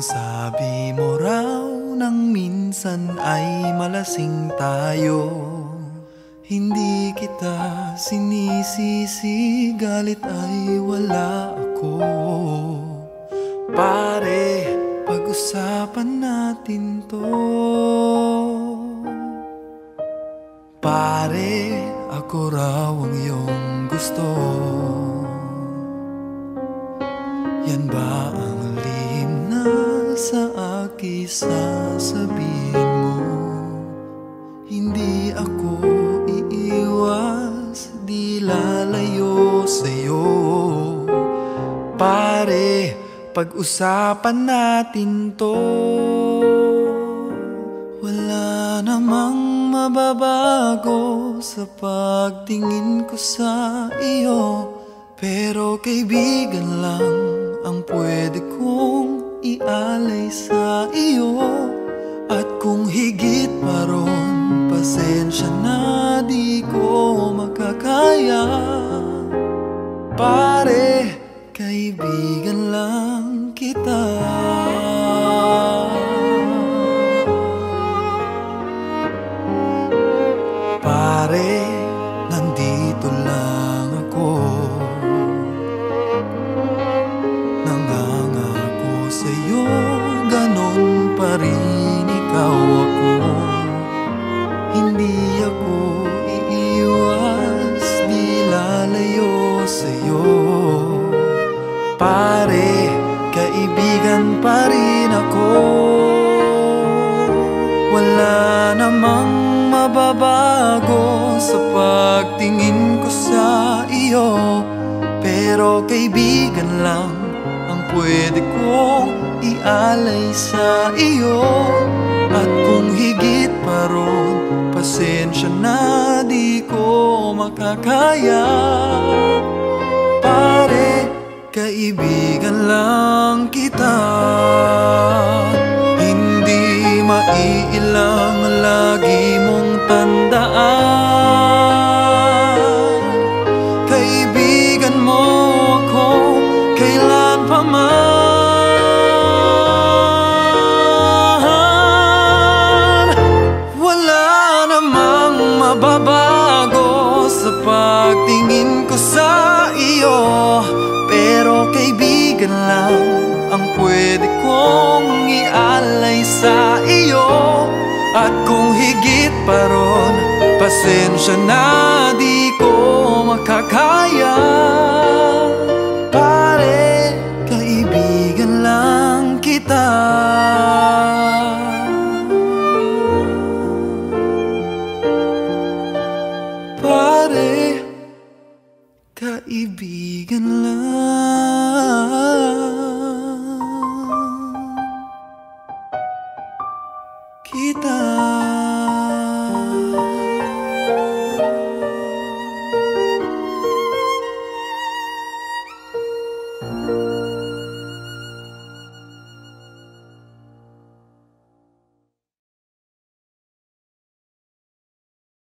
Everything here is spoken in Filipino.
Sabi mo raw nang minsan ay malasing tayo. Hindi kita sinisisi, galit ay wala ako. Pare, pag-usapan natin to. Pare, ako raw ang iyong gusto. Yan ba ang lihim na sa akin sasabihin mo? Hindi ako iiwas, di lalayo sa'yo. Pare, pag-usapan natin to. Wala namang mababago sa pagtingin ko sa iyo, pero kaibigan lang ang pwede kong ialay sa iyo. At kung higit pa ron, pasensya na, di ko makakaya. Pare, kaibigan lang kita. Pare, nandito lang ako. Nangangako sa'yo, ganon pa rin ikaw ako. Hindi ako iiwas, di lalayo sa'yo. Pare, kaibigan pa rin ako. Wala namang mababago sa pagtingin ko sa iyo, pero kaibigan lang ang pwede kong ialay sa iyo. At kung higit pa ron, pasensya na, di ko makakaya. Pare, kaibigan lang kita. Hindi maiilang lagi mong tandaan. Kaibigan mo ako kailan pa man. Wala namang mababago sa pagtingin ko sa iyo, pero kaibigan lang ang pwede kong ialay sa iyo. At kung higit pa ron, pasensya na, di ko makakaya. Pare, kaibigan lang kita. Pare, kaibigan lang kita.